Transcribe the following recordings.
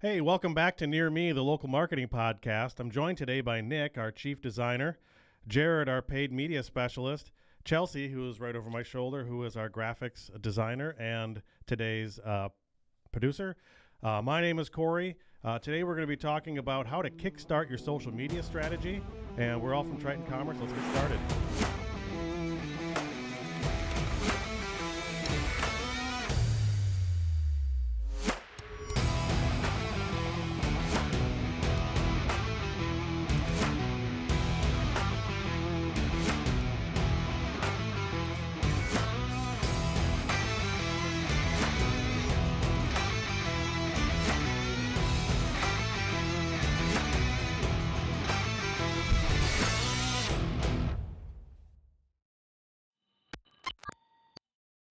Hey, welcome back to Near Me, the local marketing podcast. I'm joined today by Nick, our chief designer, Jared, our paid media specialist, Chelsea, who is right over my shoulder, who is our graphics designer and today's producer. My name is Corey. Today we're going to be talking about how to kickstart your social media strategy, and we're all from Triton Commerce. Let's get started.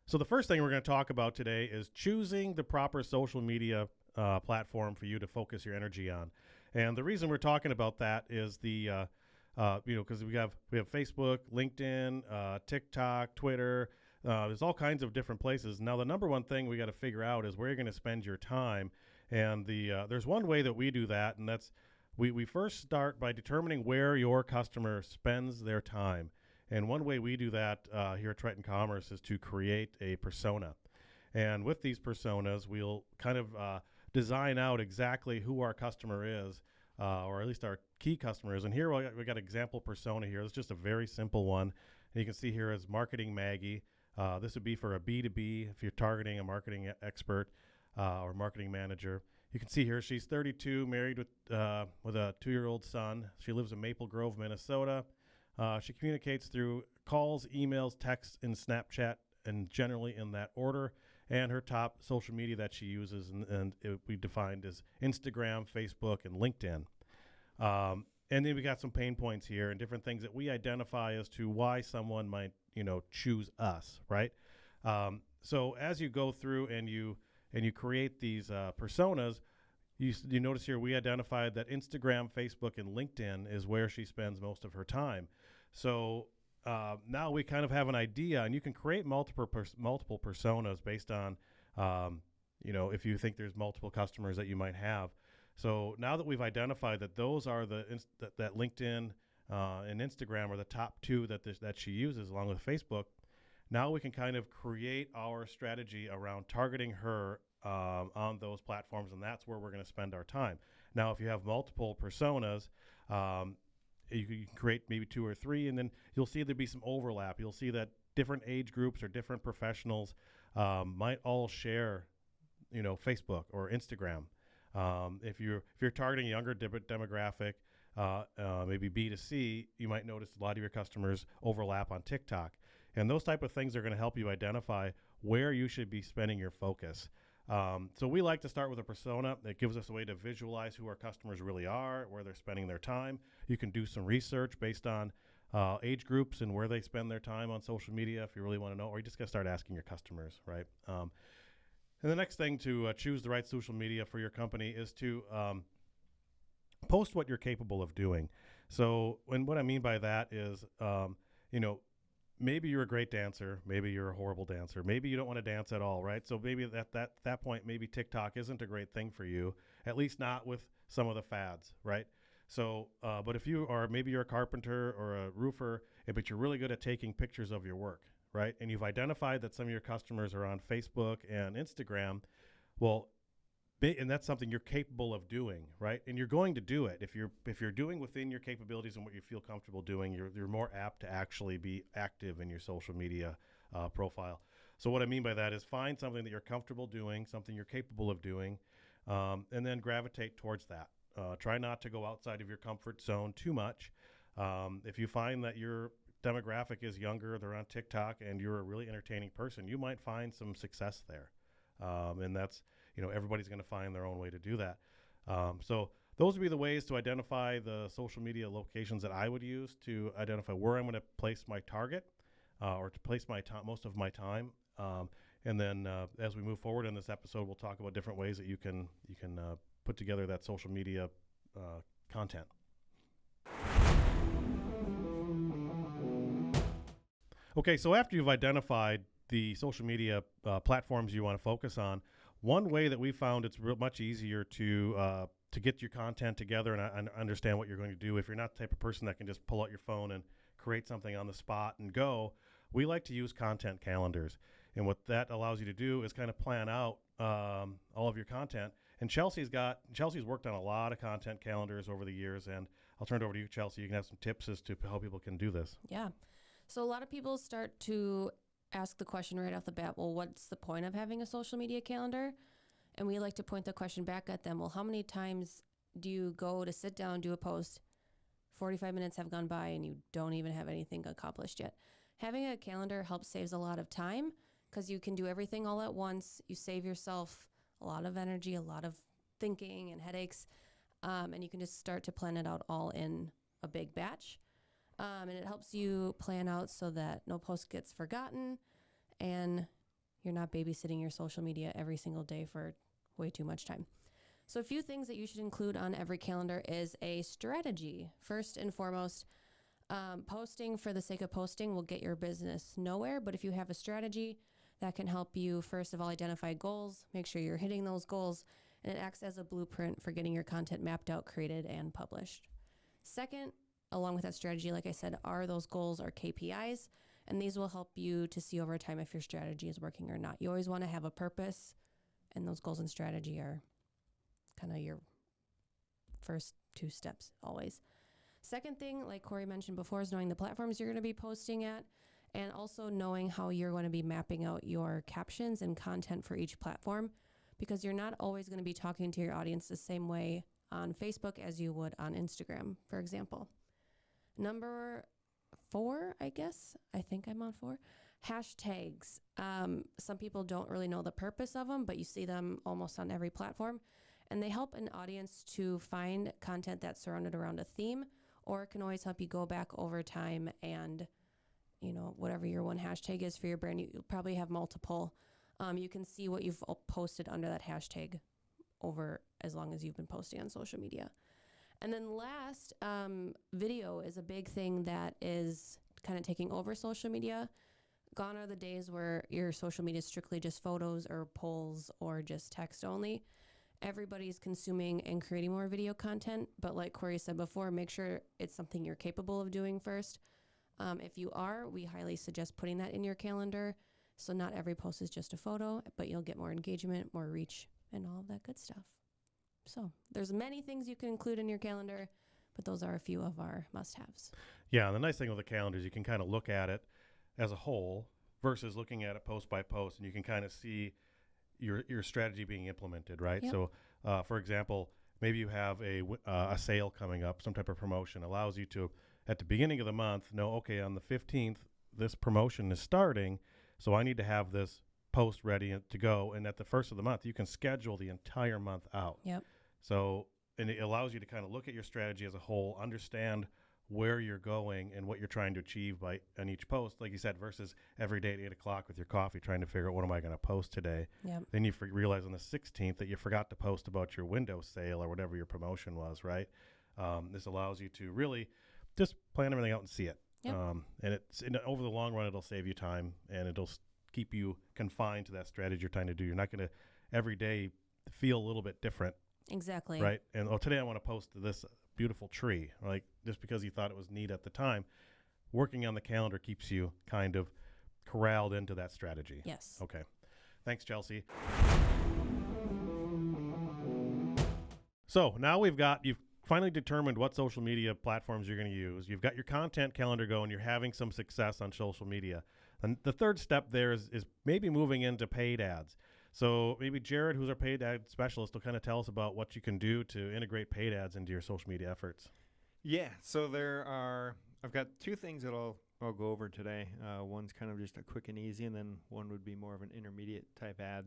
So the first thing we're going to talk about today is choosing the proper social media platform for you to focus your energy on. And the reason we're talking about that is because we have Facebook, LinkedIn, TikTok, Twitter. There's all kinds of different places. Now, the number one thing we got to figure out is where you're going to spend your time. And there's one way that we do that, and that's we first start by determining where your customer spends their time. And one way we do that here at Triton Commerce is to create a persona. And with these personas, we'll kind of design out exactly who our customer is, or at least our key customer is. And here we got example persona here. It's just a very simple one. And you can see here is Marketing Maggie. This would be for a B2B if you're targeting a marketing expert or marketing manager. You can see here she's 32, married with a 2-year-old son. She lives in Maple Grove, Minnesota. She communicates through calls, emails, texts, and Snapchat, and generally in that order. And her top social media that she uses, we defined as Instagram, Facebook, and LinkedIn. And then we got some pain points here and different things that we identify as to why someone might, choose us, right? So as you go through and you create these personas, you notice here we identified that Instagram, Facebook, and LinkedIn is where she spends most of her time. So now we kind of have an idea, and you can create multiple personas based on, if you think there's multiple customers that you might have. So now that we've identified that those are that LinkedIn and Instagram are the top two that she uses along with Facebook, now we can kind of create our strategy around targeting her on those platforms, and that's where we're going to spend our time. Now, if you have multiple personas, you can create maybe 2 or 3, and then you'll see there'll be some overlap. You'll see that different age groups or different professionals might all share, Facebook or Instagram. If you're targeting a younger demographic, maybe B2C, you might notice a lot of your customers overlap on TikTok. And those type of things are going to help you identify where you should be spending your focus. So we like to start with a persona that gives us a way to visualize who our customers really are, where they're spending their time. You can do some research based on age groups and where they spend their time on social media if you really want to know, or you just got to start asking your customers, right? And the next thing to choose the right social media for your company is to post what you're capable of doing. So what I mean by that is, maybe you're a great dancer, maybe you're a horrible dancer, maybe you don't want to dance at all, right? So maybe at that point, maybe TikTok isn't a great thing for you, at least not with some of the fads, right? So, but if you are, maybe you're a carpenter or a roofer, but you're really good at taking pictures of your work, right? And you've identified that some of your customers are on Facebook and Instagram, well, and that's something you're capable of doing, right? And you're going to do it. If you're doing within your capabilities and what you feel comfortable doing, you're more apt to actually be active in your social media profile. So what I mean by that is find something that you're comfortable doing, something you're capable of doing, and then gravitate towards that. Try not to go outside of your comfort zone too much. If you find that your demographic is younger, they're on TikTok, and you're a really entertaining person, you might find some success there. And that's, everybody's going to find their own way to do that. So those would be the ways to identify the social media locations that I would use to identify where I'm going to place my target or to place my most of my time. And then as we move forward in this episode, we'll talk about different ways that you can put together that social media content. Okay, so after you've identified the social media platforms you want to focus on, One way that we found it's much easier to get your content together and understand what you're going to do. If you're not the type of person that can just pull out your phone and create something on the spot and go, we like to use content calendars. And what that allows you to do is kind of plan out all of your content. And Chelsea's worked on a lot of content calendars over the years. And I'll turn it over to you, Chelsea. You can have some tips as to how people can do this. Yeah. So a lot of people start to ask the question right off the bat, well, what's the point of having a social media calendar? And we like to point the question back at them. Well, how many times do you go to sit down, do a post, 45 minutes have gone by and you don't even have anything accomplished yet? Having a calendar helps saves a lot of time because you can do everything all at once. You save yourself a lot of energy, a lot of thinking and headaches, and you can just start to plan it out all in a big batch. And it helps you plan out so that no post gets forgotten and you're not babysitting your social media every single day for way too much time. So a few things that you should include on every calendar is a strategy. First and foremost, posting for the sake of posting will get your business nowhere, but if you have a strategy that can help you, first of all, identify goals, make sure you're hitting those goals, and it acts as a blueprint for getting your content mapped out, created, and published. Second, along with that strategy, like I said, are those goals or KPIs, and these will help you to see over time if your strategy is working or not. You always want to have a purpose, and those goals and strategy are kind of your first two steps always. Second thing, like Corey mentioned before, is knowing the platforms you're going to be posting at, and also knowing how you're going to be mapping out your captions and content for each platform, because you're not always going to be talking to your audience the same way on Facebook as you would on Instagram, for example. Number 4, I guess. I think I'm on 4. Hashtags. Some people don't really know the purpose of them, but you see them almost on every platform. And they help an audience to find content that's surrounded around a theme, or it can always help you go back over time and, whatever your one hashtag is for your brand, you'll probably have multiple. You can see what you've posted under that hashtag over as long as you've been posting on social media. And then last, video is a big thing that is kind of taking over social media. Gone are the days where your social media is strictly just photos or polls or just text only. Everybody's consuming and creating more video content, but like Corey said before, make sure it's something you're capable of doing first. If you are, we highly suggest putting that in your calendar. So not every post is just a photo, but you'll get more engagement, more reach, and all of that good stuff. So there's many things you can include in your calendar, but those are a few of our must-haves. Yeah, and the nice thing with the calendar is you can kind of look at it as a whole versus looking at it post by post, and you can kind of see your strategy being implemented, right? Yep. So, for example, maybe you have a sale coming up, some type of promotion allows you to, at the beginning of the month, know, okay, on the 15th, this promotion is starting, so I need to have this post ready to go. And at the first of the month, you can schedule the entire month out. Yep. So, and it allows you to kind of look at your strategy as a whole, understand where you're going and what you're trying to achieve on each post, like you said, versus every day at 8 o'clock with your coffee trying to figure out what am I going to post today. Yep. Then you realize on the 16th that you forgot to post about your window sale or whatever your promotion was, right? This allows you to really just plan everything out and see it. Yep. And over the long run, it'll save you time and it'll keep you confined to that strategy you're trying to do. You're not going to every day feel a little bit different. Exactly. Right. And today I want to post this beautiful tree, like just because you thought it was neat at the time. Working on the calendar keeps you kind of corralled into that strategy. Yes. Okay. Thanks, Chelsea. So now you've finally determined what social media platforms you're going to use. You've got your content calendar going. You're having some success on social media. And the third step there is maybe moving into paid ads. So maybe Jared, who's our paid ad specialist, will kind of tell us about what you can do to integrate paid ads into your social media efforts. Yeah, so I've got 2 things that I'll go over today. One's kind of just a quick and easy, and then one would be more of an intermediate type ad.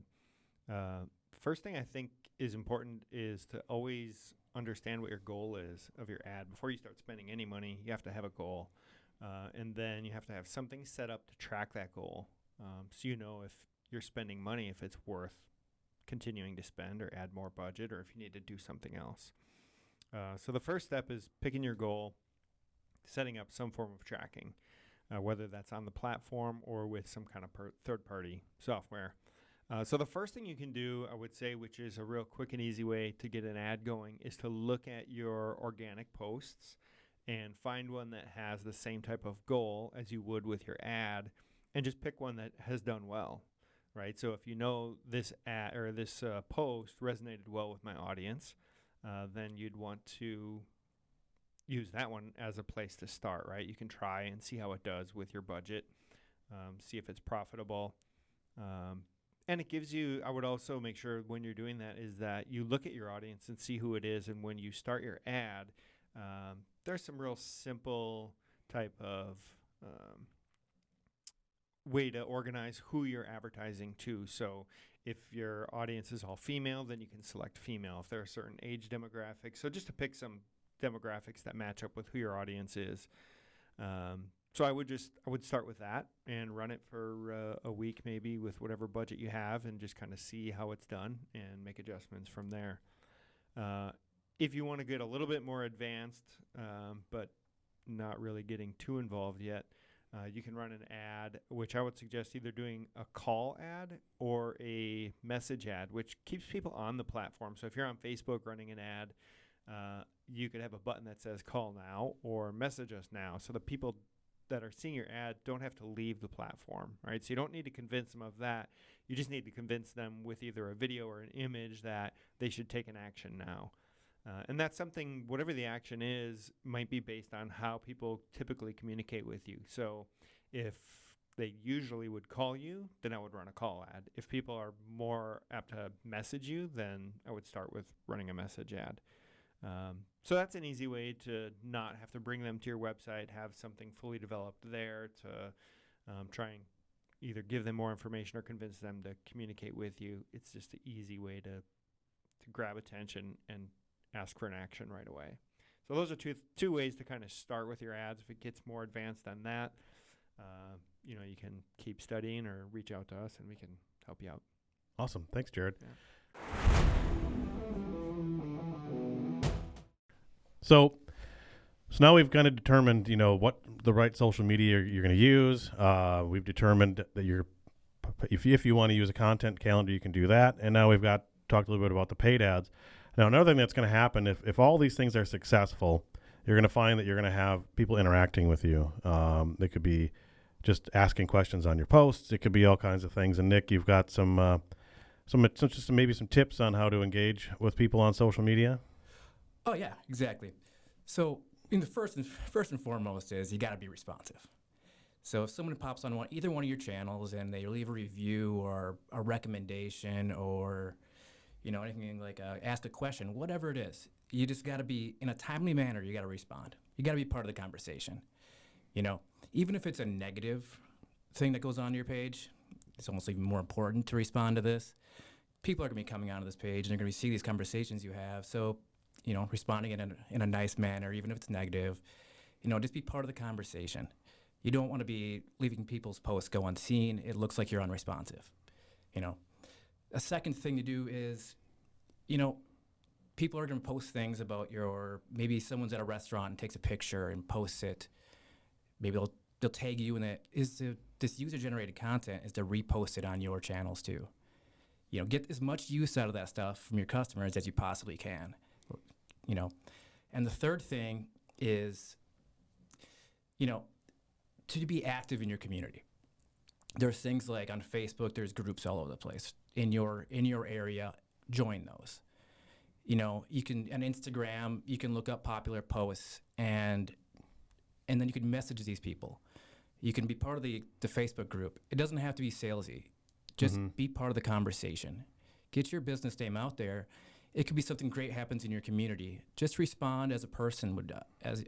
First thing I think is important is to always understand what your goal is of your ad. Before you start spending any money, you have to have a goal. And then you have to have something set up to track that goal. So you know if you're spending money, if it's worth continuing to spend or add more budget, or if you need to do something else. So the first step is picking your goal, setting up some form of tracking, whether that's on the platform or with some kind of third-party software. So the first thing you can do, I would say, which is a real quick and easy way to get an ad going, is to look at your organic posts and find one that has the same type of goal as you would with your ad, and just pick one that has done well, right? So if you know this ad or this post resonated well with my audience, then you'd want to use that one as a place to start, right? You can try and see how it does with your budget, see if it's profitable. And it gives you, I would also make sure when you're doing that is that you look at your audience and see who it is. And when you start your ad, there's some real simple type of way to organize who you're advertising to. So if your audience is all female, then you can select female. If there are certain age demographics. So just to pick some demographics that match up with who your audience is. So I would start with that and run it for a week maybe with whatever budget you have, and just kind of see how it's done and make adjustments from there. If you want to get a little bit more advanced, but not really getting too involved yet, you can run an ad, which I would suggest either doing a call ad or a message ad, which keeps people on the platform. So if you're on Facebook running an ad, you could have a button that says call now or message us now. So the people that are seeing your ad don't have to leave the platform, right? So you don't need to convince them of that. You just need to convince them with either a video or an image that they should take an action now. And that's something, whatever the action is, might be based on how people typically communicate with you. So if they usually would call you, then I would run a call ad. If people are more apt to message you, then I would start with running a message ad. So that's an easy way to not have to bring them to your website, have something fully developed there to try and either give them more information or convince them to communicate with you. It's just an easy way to grab attention and ask for an action right away. So those are two ways to kind of start with your ads. If it gets more advanced than that, you can keep studying or reach out to us and we can help you out. Awesome. Thanks, Jared. Yeah. So now we've kind of determined, what the right social media you're going to use. We've determined that if you want to use a content calendar, you can do that. And now we've talked a little bit about the paid ads. Now, another thing that's going to happen, if all these things are successful, you're going to find that you're going to have people interacting with you. They could be just asking questions on your posts. It could be all kinds of things. And Nick, you've got maybe some tips on how to engage with people on social media. Oh yeah, exactly. So in the first and foremost is you got to be responsive. So if someone pops on either one of your channels and they leave a review or a recommendation or anything like ask a question, whatever it is, you just got to be in a timely manner. You got to respond. You got to be part of the conversation. Even if it's a negative thing that goes on your page, it's almost even more important to respond to this. People are going to be coming onto this page and they're going to see these conversations you have. So responding in a nice manner, even if it's negative, just be part of the conversation. You don't want to be leaving people's posts go unseen. It looks like you're unresponsive. A second thing to do is, people are going to post things about maybe someone's at a restaurant and takes a picture and posts it. Maybe they'll tag you in it. This user-generated content is to repost it on your channels too. Get as much use out of that stuff from your customers as you possibly can. And the third thing is, to be active in your community. There's things like on Facebook, there's groups all over the place. In your area, join those. You can, on Instagram, you can look up popular posts and then you can message these people. You can be part of the Facebook group. It doesn't have to be salesy. Just be part of the conversation. Get your business name out there. It could be something great happens in your community. Just respond as a person would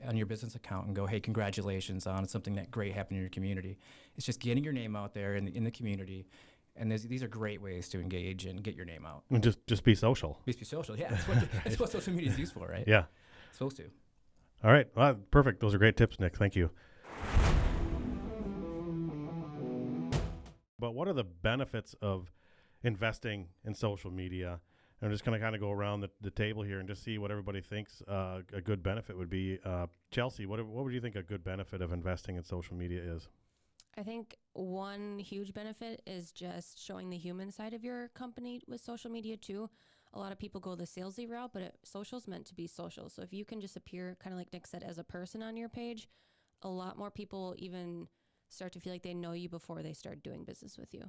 on your business account and go, hey, congratulations on something that great happened in your community. It's just getting your name out there in the community. And these are great ways to engage and get your name out. And just be social. Just be social, yeah. That's what social media is used for, right? Yeah. It's supposed to. All right. Well, perfect. Those are great tips, Nick. Thank you. But what are the benefits of investing in social media? I'm just going to kind of go around the table here and just see what everybody thinks a good benefit would be. Chelsea, what would you think a good benefit of investing in social media is? I think one huge benefit is just showing the human side of your company with social media too. A lot of people go the salesy route, but social's meant to be social. So if you can just appear, kind of like Nick said, as a person on your page, a lot more people even start to feel like they know you before they start doing business with you.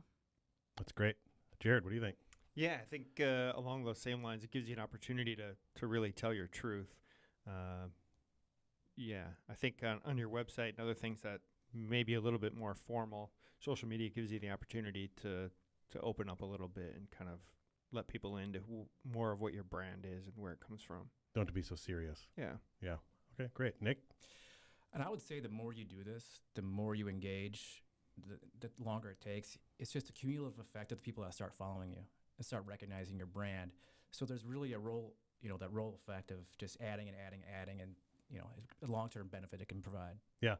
That's great. Jared, what do you think? Yeah, I think along those same lines, it gives you an opportunity to really tell your truth. Yeah, I think on your website and other things that may be a little bit more formal, social media gives you the opportunity to open up a little bit and kind of let people into more of what your brand is and where it comes from. Don't have to be so serious. Yeah. Yeah. Okay, great. Nick? And I would say the more you do this, the more you engage, the longer it takes. It's just a cumulative effect of the people that start following you and start recognizing your brand. So there's really a role, that role effect of just adding, and a long-term benefit it can provide. Yeah.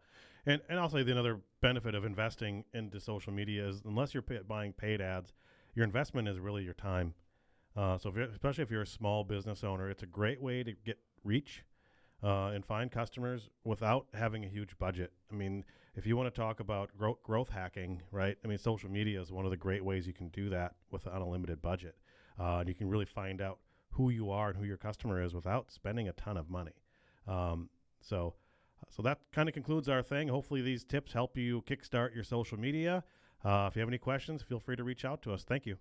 And I'll say the another benefit of investing into social media is unless you're buying paid ads, your investment is really your time. So especially if you're a small business owner, it's a great way to get reach and find customers without having a huge budget. I mean, if you want to talk about growth hacking, right? I mean, social media is one of the great ways you can do that with an unlimited budget. And you can really find out who you are and who your customer is without spending a ton of money. So that kind of concludes our thing. Hopefully these tips help you kickstart your social media. If you have any questions, feel free to reach out to us. Thank you.